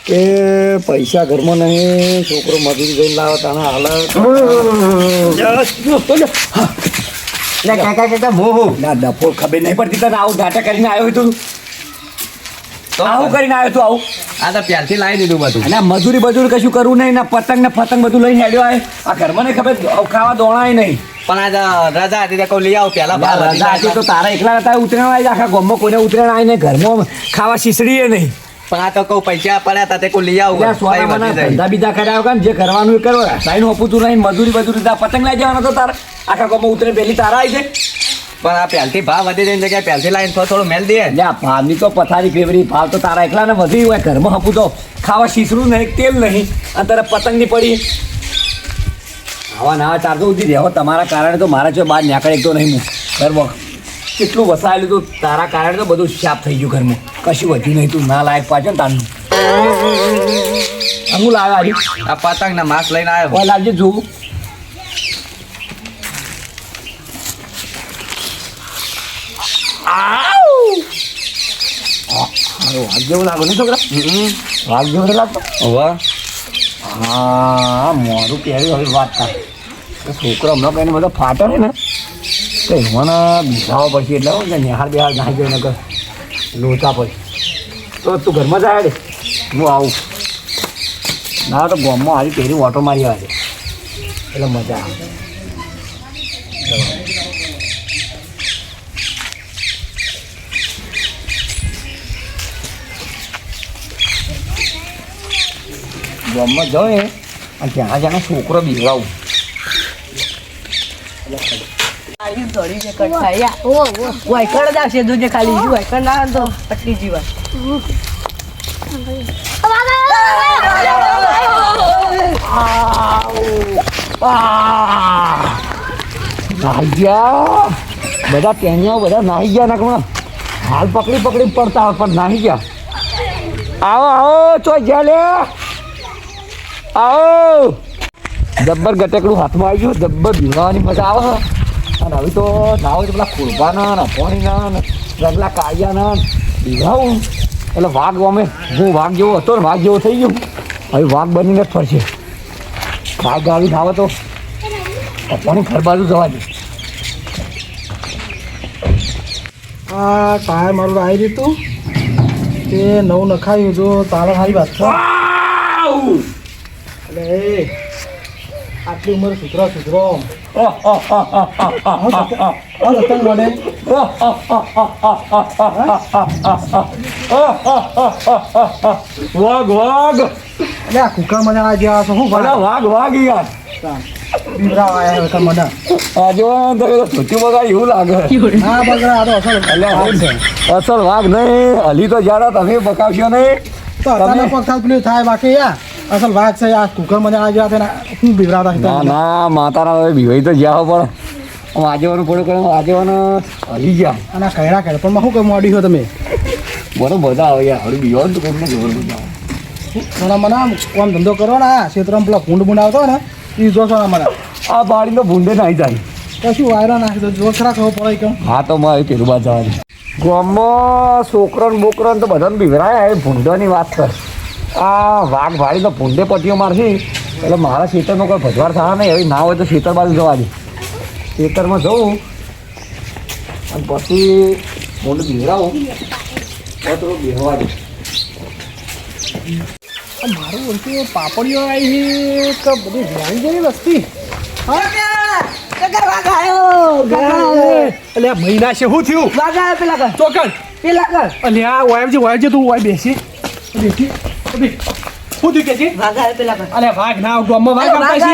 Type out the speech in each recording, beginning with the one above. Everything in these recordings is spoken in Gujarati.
કે પૈસા ઘરમાં નહીં, છોકરો મજૂરી જઈને લાવો તને હાલત ના ડફો ખબર નહીં પડતી તને આવું ડાટા કરીને આવ્યો તું આવું કરીને આવ્યો તું આવું આ તો પ્યારથી લાવી દીધું બધું અને મજૂરી બજૂરી કશું કરવું નહીં ને પતંગ ને ફતંગ બધું લઈને હેડ્યો આવે આ ઘરમાં નહીં ખબર ખાવા દોણાય નહીં પણ આ રજા હતી કોઈ લઈ આવો પેલા રજા હતી તો તારા એકલા હતા ઉતરેણ આવી આખા ગામમાં કોઈને ઉતરેણ આવી ને ઘરમાં ખાવા શીસડીએ નહીં પણ આ તો કોઈ પૈસા પડ્યા હતા તે કોઈ લઈ આવો ધંધા બીજા કર્યા વગર જે કરવાનું એ કરવા સાઈન હોપું તું નહીં મજૂરી બજૂરી પતંગ લઈ જવાનો તો તારા આખા ગામમાં ઉતરે પેલી તારા આવી છે પણ આ પહેલથી ભાવ વધી જઈને જગ્યાએ પહેલથી લાઈને થોડું મેલ દે એટલે આ ભાવની તો પથારી ફેવરી ભાવ તો તારા એકલા ને વધી હોય ઘરમાં હપું તો ખાવા શીસરું નહીં તેલ નહીં અને તારા પતંગની પડી આવા ના ચારસો સુધી રહેવો તમારા કારણે તો મારા જો બહાર નીકળે એક તો નહીં હું બરાબર કેટલું વસાયેલું તું તારા કારણે તો બધું સાફ થઈ ગયું ઘરમાં કશું વધ્યું નહીં તું ના લાયક પાછળ ને તારનું હું લાવ્યો આજે આ પતંગ ને માસ્ક લઈને આવ્યો કોઈ લાવજે જોવું વાઘ જેવું લાગો ને છોકરા વાઘ જેવું લાગતો હવે હા મોરું પહેર્યું હવે વાત થાય છોકરો હમણાં કહીને બધો ફાટે ને તો મને બીજાવો પડશે એટલે કે નિહાર બિહાર નાહી ગયો નકર લોચા પછી તો તું ઘરમાં જાય રે હું આવું ના તો ગામમાં આવી પહેરી ઓટો મારી આવે એટલે મજા આવે ગામમાં જાઉં ને અને ત્યાં જાણે છોકરો બીવડાવું નાહી ગયા બધા ટેનિયા બધા નાહી ગયા નકમાં હાલ પકડી પડતા પણ નાહી ગયા આવો આવો ચો જ્યાં લે આવો જબ્બર ગટેકડું હાથમાં આવી ગયું જબ્બર ભીવાની મજા આવે અને હવે તો નાવો તો પેલા ખુરબાના ને અફોણીના ને પેલા કાળિયાના ભીગાવું એટલે વાઘ અમે હું વાઘ જેવો હતો ને વાઘ જેવો થઈ ગયો હવે વાઘ બનીને જ ફરશે વાઘ આવી ખાવે તો અફોણી ઘર બાજુ જવા દે આ ટાયર મારું આવી રહ્યું હતું તે નવું નખાયું જો તારે સારી વાત છે એટલે આટલી ઉંમર સુધરો લતંગ મળે વાઘ વાઘ એટલે આ કુકર મને આ ગયા છો શું ભલે વાઘ વાઘ યાર બીવરા આવ્યા મને આજો ધોતી બગાડી એવું લાગે ના બગડા આ તો અસલ વાઘ નહીં હલી તો જ્યારે તમે બકાવશો નહીં તો તમે પક્ષાત પેલું થાય બાકી યાર અસલ વાત છે આ કુકર મને આ ગયા છે શું બીવરાતા ના ના માતાના હવે બીવાઈ તો જ્યાં પણ આજેવાનું પડ્યું કરે આજેવાનું હલી ગયા અને કહેરા કરે પણ શું કહું મોડી છો તમે બરો બધા આવે યાર હવે બીવા તો કોઈને ખબર બધા મને આમ ધંધો કરો ને આ ક્ષેત્રમાં પેલા ભૂંડ આવતો ને એ જોશો ને મને આ બાળીનો ભૂંડે નાહી જાય કશું વાયરા નાખી દો જો ખરા ખબર પડે કેમ હા તો મારે પેલું બાદ જવાની ગામમાં છોકરો ને બોકરો તો બધાને બીવરાય એ ભૂંડોની વાત કર આ વાઘ ભાડી તો ભૂંડે પટીઓ મારશે એટલે મારા ખેતરમાં કોઈ ભજવાર થવા નહીં હવે ના હોય તો ખેતર બાજુ જવા દે ખેતરમાં જવું અને પછી ભૂંડ બીવરાવું તો બેહવા દે મારું બોલતું પાપડીઓ આવી છે કે બધી જાણી ગઈ વસ્તી એટલે મહિના છે શું થયું ચોકડ અલ્યા વાયરજી તું વાય બેસી શું થયું કે છે અલે વાઘ ના ગામમાં વાઘ આવતા છે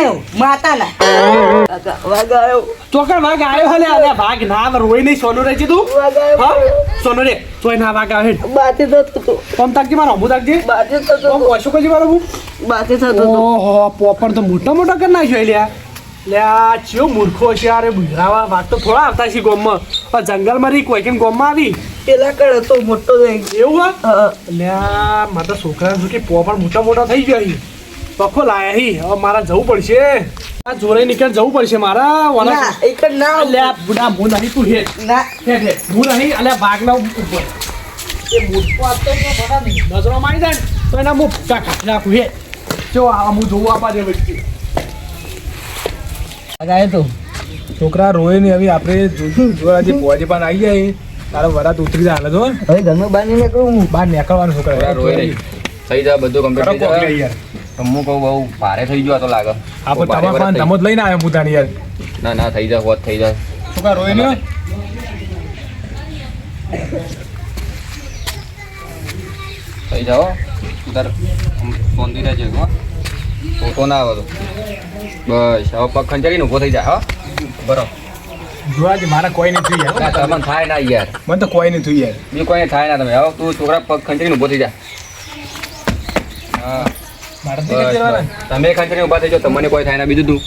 ચોકડ વાઘ આવ્યો હલે અલે વાઘ ના રોઈ નહીં સોનું રહી છે તું હા સોનું રે તોય ના વાઘ આવે કોમ તાકજી મારો અમુ તાકજી કોમ ઓછું કજી મારો ઓહો પોપડ તો મોટા મોટા કરી નાખ્યો લ્યા લ્યા ચિયો મૂર્ખો છે યાર બુજરાવા વાઘ તો થોડા આવતા છે ગામમાં પણ જંગલમાં રહી કોઈ કેમ ગામમાં આવી પેલા કળ તો મોટો એવું હા લ્યા મારા છોકરા શું કે પોપડ મોટા મોટા થઈ ગયા છે પખો લાયા હી હવે મારા જવું પડશે આ જોરે નીકળ જવું પડશે મારા વાલા એક ના લ્યા બુડા હું નહીં તું હે ના હે હું નહીં અલ્યા ભાગ ના ઉપર એ મૂર્ખો આપતો બડા નજરો મારી જાય તો એના હું ભૂકા કાઢી નાખું હે જો આ હું જોવું આપા દે વચ્ચે આગાય તો છોકરા રોય ને હવે આપણે જોવા જે પોજે પણ આવી જાય તારો વરાત ઉતરી જાય હાલ જો હવે ઘરમાં બાંધી નીકળું બહાર નીકળવાનું છોકરા રોય નહીં થઈ જાય બધું કરો કમ્પ્લીટ કોક થઈ લે જાય યાર હું કહું બહુ ભારે થઈ ગયો આ તો લાગે આપણે બહુ ભારે તમારા વરસ થઈ તમો જ લઈને આવ્યો પોતાની યાર ગયું. ના ના થઈ જાય હોત થઈ જાય છોકરા રોય ને થઈ જાઓ તાર ફોનથી રહેજે હો ફોટો ના આવે તો બસ હવે પગ ખંચાડીને ઊભો થઈ જાય હા બરો જોવા જે મારા કોઈ નહીં થયું ના યાર તમને થાય ના યાર મને તો કોઈ નહીં થયું યાર બીજું કોઈ થાય ના તમે હવે તું છોકરા પગ ખંચાડીને ઊભો થઈ જા હા મારા બસ, બસ. તમે ખંચાડીને ઊભા થઈ જાઓ તમને કોઈ થાય ના બીજું તું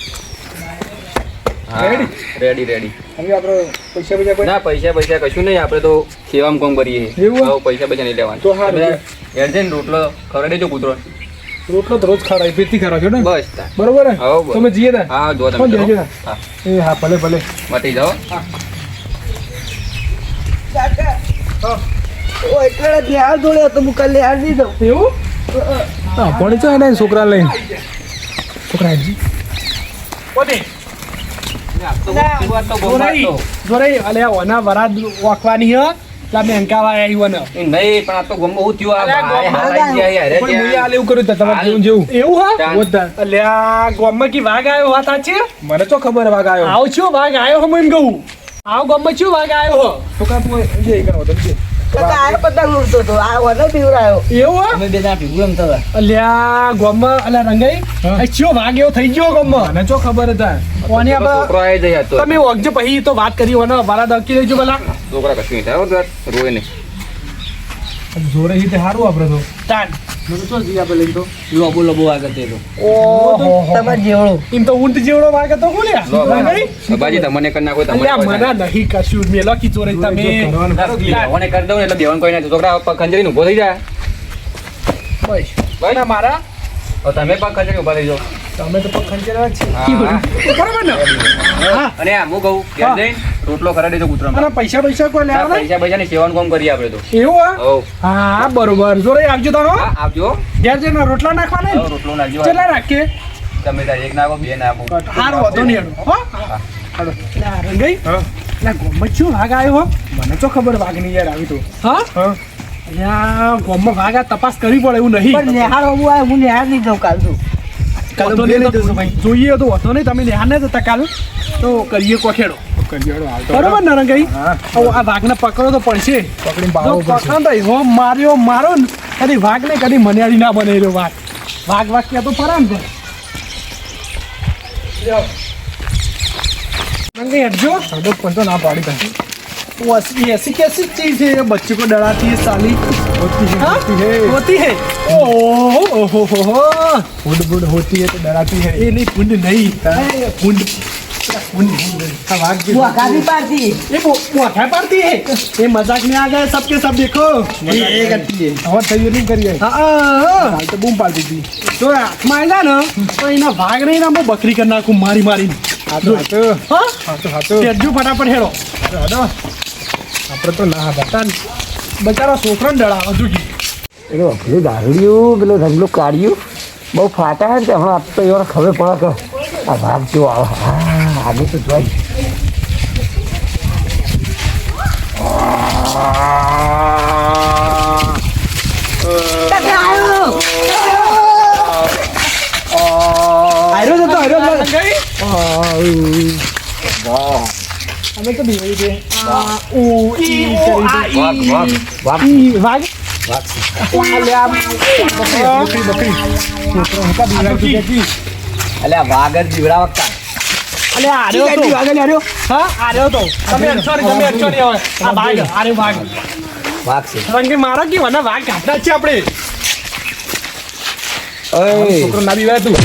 હા Ready? રેડી રેડી હવે આપણે પૈસા પૈસા કોઈ ના પૈસા કશું નહીં આપણે તો સેવામાં કોમ કરીએ એવું? હવે પૈસા નહીં લેવાના તો હારું. તમે યાર જઈને રોટલો ખવડાવી દેજો કૂતરો રોટલો તો રોજ ખાવા પેટથી ખાવા છો ને બસ તાર. બરોબર ને હા, બરોબર. તમે જઈએ તા હા જો કોણ તમે દેજો જાઓ. ને? હા એ હા ભલે ભલે મટી જાઓ એવું હા પણ ચો એને છોકરા લઈને છોકરા હેજી પોતે જોરાઈ અલે ઓના વરાદ વાકવાની હે લા બેંકાવા આવી વને એ નહીં પણ આ તો ગમો હું થયું આ અલ્યા, ભાઈ હાલ આવી ગયા યાર. પણ મુઈ આલે એવું કર્યું તા તમારે જેવું જેવું એવું હા ચાલ. બોલતા અલ્યા ગોમમાં કી વાઘ આવ્યો વાત સાચી મને તો ખબર વાગ આવ્યો આવ છો વાઘ આવ્યો હમ એમ કહું આવ ગોમમાં શું વાઘ આવ્યો હો છોકરા તું જે કરો તો જે એવું હા અમે બે જણા ભેગું એમ થતા અલ્યા ગોમમાં અલ્યા રંગાઈ હા. આ ચિયો વાઘ એવો થઈ ગયો ગોમમાં મને ચો ખબર હતા કોની તો છોકરો આપણે આવી જાય તો તમે ઓગજો પછી તો વાત કરી હોને વાળા દકી દેજો પેલા છોકરા કશું નહીં થાય હો તાર. રોય નહીં જોરે રીતે સારું આપણે તો તાન લોબો લોબો આગળ તે તો ઓહો એમ તો ઊંટ જેવડો વાઘ હતો લો, કોલ્યા રંગાઈ સબાજી તમને કરી નાખો તમને અલ્યા કોઈ થાય. મને નહીં કશું મેલો કી ચોરી તમે કરવાનું ના, બેવાને કરી દઉં ને એટલે બેવાને કોઈ નથી છોકરા પગ ખંજરીને ઊભો થઈ જાય બસ બસ. ના મારા હવે તમે પગ ખંજરીને ઊભા થઈ જાઓ તમે તો પગ ખંચેલા જ છે હા, હા. બરાબર ને હા અને આ હું કહું ઘેર હા. જઈને રોટલો ખરાડી દેજો કૂતરામાં. અને પૈસા કોઈ ના, લેવા નહીં પૈસા ની સેવાનું કામ કરીએ આપણે તો એવું હા હવ. હા બરોબર જોરે આવજો તારો હા આવજો ઘેર જઈને રોટલા નાખવાના હવ, ને રોટલો નાખજો કેટલા નાખીએ તમે તાર એક નાખો બે નાખો હારો હતો નહીં હેડો હો હાલો લા રંગાઈ હા લા ગોમમાં શું વાઘ આવ્યો હો મને તો ખબર વાગ નહીં યાર આવી તો હા હા અલ્યા ગોમમાં વાઘ આ તપાસ કરવી પડે એવું નહીં વાંધો નહીં તો જોઈએ તો વાંધો નહીં તમે નેહાર ને જતા કાલ તો કરીએ કોખેડો કરિયાડો હાલ તો બરોબર ને રંગાઈ હા હવે આ વાઘને પકડો તો પડશે પકડીને જો બાવો પડશે પકડો તો એવો માર્યો મારો ને કદી વાઘ ને કદી મનિયાળી ના બને રહ્યો વાઘ વાઘ ક્યાં તો ફરા ને रंगे हटजो સડક પણ તો ના પાડી પાસે वो ऐसी कैसी चीज है ये बच्चे को डराती है साली હોતી है हाँ? होती है होती है ओहो हो बुड बुड होती है तो डराती है ये नहीं पुंड नहीं ए, पुंड पुंड हाँ, भाग के ये वो क्या पार्टी है ये मजाक में आ गए सबके सब देखो ये करती है और तैयारी करिए हाँ हाल तो बूम पाल दी तो आँखમાં આયલા ને તો એના ભાગ નહીં ના હું બકરી કરી નાખું મારી મારીને હાથો હા હાથો હાથો તેજુ ફટાફટ હેડો હાથો આપણે તો ના હતા તાન બચારા છોકરાને ડળાવે જુગી પેલું પેલું દારૂડિયું પેલું રંગલું કાઢ્યું બહુ ફાટા હે ને તે હમણાં તો એવાને ખબર પડે કે આ ભાગ કેવો આવે હા આજે તો જોઈ આયરો જતો અમે તો બીવાઈ છે ઓ ઈ વાઘ વાઘ વાઘ ઈ વાગ બકરી બકરી છોકરો હતા બીજા જતી અલ્યા વાઘ જ જીવડા વખતા અલે આર્યો તો આર્યો હા આર્યો તો તમે અક્ષર હવે આ ભાગ આર્યો ભાગ વાઘ છે રંગે મારા કે વના વાગ કાઢના છે આપણે ઓય છોકરો ના બીવાય તું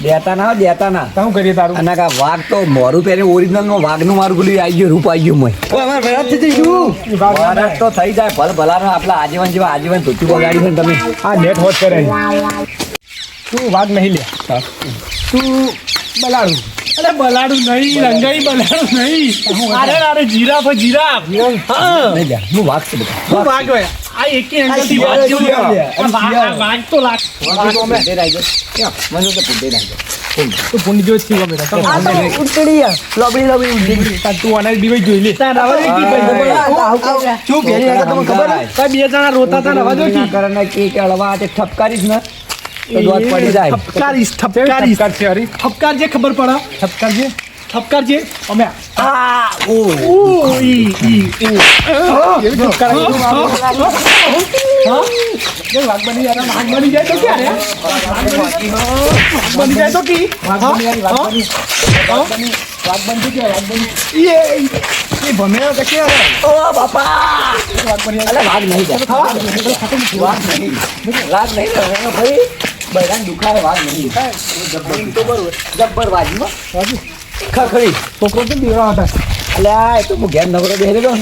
દેતા ના દેતા ના શું કરીએ તારું અને કા વાઘ તો મોરું પહેરી ઓરિજિનલ નો વાઘનું મારું પેલું આવી ગયું રૂપ આવી ગયું મય ઓ અમાર ભરાત થઈ ગયું ભરાત તો થઈ જાય ભલ ભલાનો આપલા આજીવન જેવા આજીવન ધોતી બગાડી છે ને તમે આ નેટ હોત કરે તું વાઘ નહીં લે તું બલાડું અરે બલાડું નહીં રંગાઈ બલાડું નહીં અરે અરે જીરાફ હા નહીં જા હું વાઘ છે બધા શું વાગ હોય આ એકી એંગલથી વાઘ જેવું છે. આ વાઘ તો લાગ ભૂંડે રાઈ ગયો. મને તો ભૂંડે રાઈ ગયો. તો ભૂંડ જેવો જ થયો બેટા. આ તો ઉતરી લોબડી લોબડી ઉડી તું આને બીવાઈ જોઈ લે. ચૂપ ઘેરી આગળ તમને ખબર હે? બે જણા રોતા હતા ને અવાજ ઓછી. ના કરે ને કે હળવા તે ઠપકારીશ ને તો દોત પડી જાય. ઠપકારીશ. છે હરી. ઠપકાર જે ખબર પડે. ઠપકાર જે અમે આ ઓ એવી ઠપકાર વાઘ બની જાય તો ક્યારે વાઘ બની જાય તો કી વાઘ બની કે ક્યારે ઓ બાપા અલે વાઘ નહીં જાય. વાઘ નહીં ભાઈ બૈરાને દુખાવે વાઘ નહીં તો બરોબર જબ્બર વાગી ખખડી છોકરો તો બીવડા હતા. અલ્યા એ તો હું ઘેર નવરો બેસી રહ્યો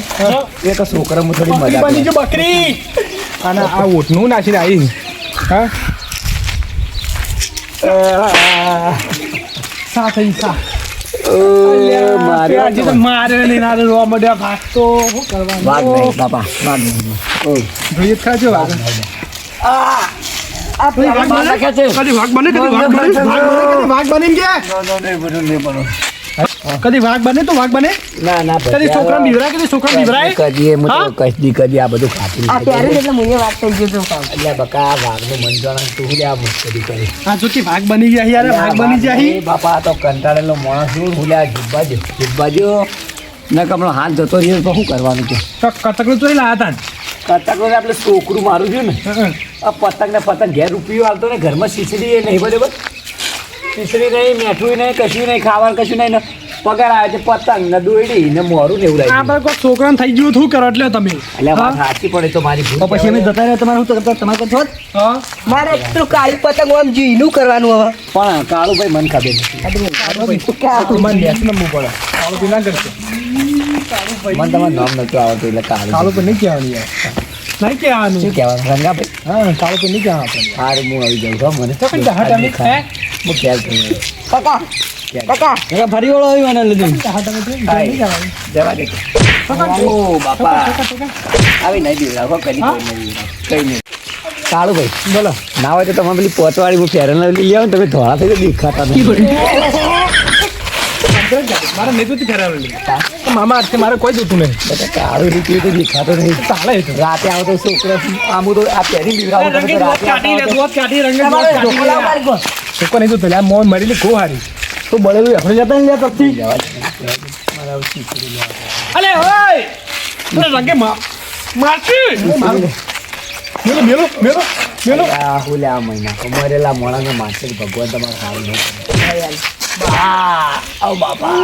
એ તો છોકરામાં થોડી બકરી મજા બની જો બકરી. અને આ ઓટનું નાખીને આવી. હા સા થઈ સા મારે આજે તો મારે લઈને આ રોવા મળ્યા ભાગ તો શું કરવાનું વાઘ નહીં બાપા વાઘ નહીં ઓય જોઈએ જ ખાજો વાઘ કદી વાઘ બને કદી વાઘ બને કદી વાઘ બને કદી વાઘ બને તો વાઘ બને ના ના કદી છોકરા બીવરાય કદી છોકરા બીવરાય કદી એમ તો હા? કદી આ બધું ખાતું આ ત્યારે એટલે મને વાત થઈ ગયો તો એટલે બકા વાઘનું મન જાણે તું હું આ મુશ્કેલી કરી આ જોતી વાઘ બની ગયા યાર વાઘ બની ગયા એ બાપા આ તો કંટાળેલો માણસ હું હુલ્યા જીવબાજો ને કમળો હાથ જતો રહ્યો તો શું કરવાનું છે કતકડું ચોરી લાયા કતક આપણે છોકરું મારું છું ને આ પતંગ ને પતંગ ઘેર રૂપિયો આવતો ને ઘરમાં શીસડી એ નહીં બરાબર શીસડી નહીં મેઠું નહીં કશું નહીં ખાવાનું કશું નહીં ને પગાર આવે છે પતંગ ને દોયડી ને મોરું ને એવું આ લાગ્યું પર કોઈ છોકરાને થઈ ગયું શું કરો એટલે તમે એટલે વાત સાચી પડે તો મારી ભૂલ પછી અમે જતા રહ્યા તમારે શું કરતા તમારે તો હા મારે તો કાળી પતંગ આમ જીનું કરવાનું હવે પણ કાળુભાઈ મન ખબર નથી તમારે લેસ નમવું પડે કાળું બી ના કરશે મને તમારું નામ નતું આવડતું એટલે કાળું કાળું તો નહીં કહેવાનું યાર નહીં કહેવાનું શું કહેવાનું રંગાભાઈ હા કાળું તો નહીં કહેવાનું આપણને સારું હું આવી જાઉં છું મને તો કઈ જહા તમે હે હું ખ્યાલ થઈ કાકા કાકા ફરી વળો આવ્યું આને લીધું જહા તમે તો નહીં કહેવાનું જવા દે ઓ બાપા આવી નહીં દીવડાવો કદી કઈ નહીં કાળુભાઈ બોલો ના હોય તો તમે પેલી પોચવાળી હું ફેરન લઈ આવો ને તમે ધોળા થઈ તો દેખાતા નથી મારે નહીં જોતી ફેરાવેલી મામા હાથે મારે કોઈ જોતું નહીં બધા કાળું રૂપિયો તો દેખાતો નહીં ચાલે તો રાતે આવો તો છોકરા આમ તો આ પહેરી દીવડાવું તમે તો રાતે આવતા હો તો છોકરો નહીં જોતો આ મોન મરી કો હારી તો બળેલું આપણે જતા ને લ્યા તરથી અલે ઓય તું રંગે મારતી મેલો મેલો મેલો મેલો આ હુલે આ મહિના મરેલા મોણાને માથે ભગવાન તમારે સારું નહીં આવ બાપા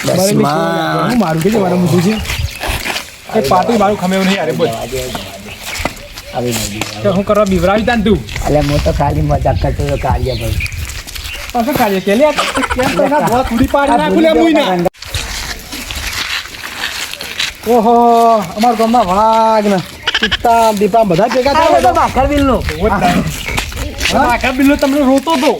બસ માં હું મારું કે મારું મૂકું છે એ પાટી મારું ખમેવ નહીં અરે બોલ આવી નહીં કે હું કરવા બીવરાવી તાન તું એટલે હું તો ખાલી મજાક કરતો હતો કાર્ય ભાઈ પાછો કાર્ય કે લે કેમ તો ના બહુ થોડી પાડી નાખું લે મુઈ ના ઓહો અમાર ગામમાં વાઘ ને ચિત્તા દીપા બધા ભેગા આ થાય તો ભાખર બિલનો આખા બિલ્લો તમને રોતો તો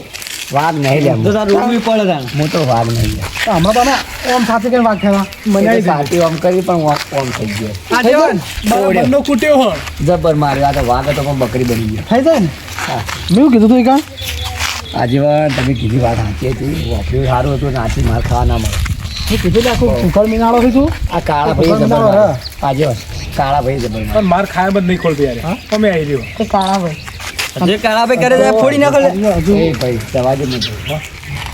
વાઘ નહીં લે તો તાર રોકવી પડે તાર હું તો વાઘ નહીં લે હમણાં તમે ઓમ સાથે કે વાઘ ખેવા મને આવી જાય સાચી આમ કરી પણ ઓમ થઈ ગયો આ જવાન બરાબરનો કૂટ્યો હો જબર માર્યો આ તો વાઘ હતો પણ બકરી બની ગયો થઈ જાય ને મેં કીધું તું કા આજીવન તમે કીધી વાત સાચી હતી વાપર્યું સારું હતું નાચી માર ખાવા ના મળે હું કીધું કે આખું કુકર મિનાળો છે તું આ કાળા ભાઈ જબર હા. માર્યો. આજીવન કાળા ભાઈ જબર માર્યો. પણ માર ખાયા બધ નહીં ખોલતો યાર તમે આવી રહ્યો કે કાળા ભાઈ જે કાળા ભાઈ કરે છે ફોડી નાખો લે હજુ એ ભાઈ જવા દે નહીં ભાઈ.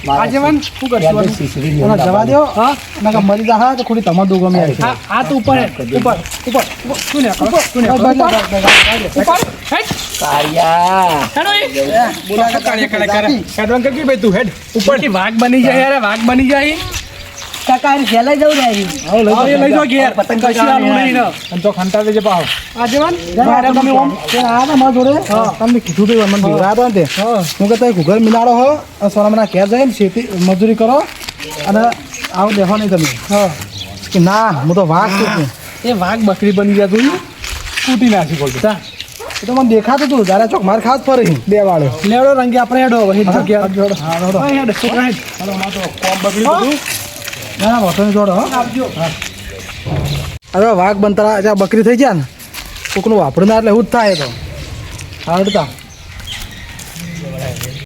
મારા આ જવાન શું યાદ કરશું છે શીશડી ની ઓલા અંદર જવા દો હા નકા મરી જા હા તો ખોટી તમાર દો ગમે આ તો ઉપર હે ઉપર ઉપર શું ને કરો શું ને ઉપર હેડ કાળિયા હેડો એ બોલા કાળિયા કાળિયા કરે હેડવાન કે ભાઈ તું હેડ ઉપરથી વાઘ બની જાય યાર વાઘ બની જાય કાકા એને ખેલાઈ જવું રહ્યા હા, એ લઈ જાઓ ઘેર પતંગ કશી આલું નહીં ને અને તો ખંતા દેજે પાહો આ જવાન મારે તમે ઓમ તે આ ને મારા જોડે તમને કીધું તો મને બીવરાતો ને તે હું કહેતા ઘુઘર મિલાડો હો સોનામના ઘેર જાય ને ખેતી મજૂરી કરો અને આવું દેખો નહીં તમે કે ના હું તો વાઘ છું એ વાઘ બકરી બની ગયા તું તૂટી નાખી બોલતો તા એ તો મને દેખાતું તું તારા ચોક માર ખાત ફરી બે વાળો લેવડો રંગે આપણે હેડો હેડ જગ્યા હા હેડ છોકરા હેડ હાલો માં તો કોમ બગડી બધું ના ના વાંધો નહીં જોડો હો આવજો હવે વાઘ બનતા જ્યાં બકરી થઈ ગયા ને કોકનું વાપરું ના એટલે એવું જ થાય તો આવડતા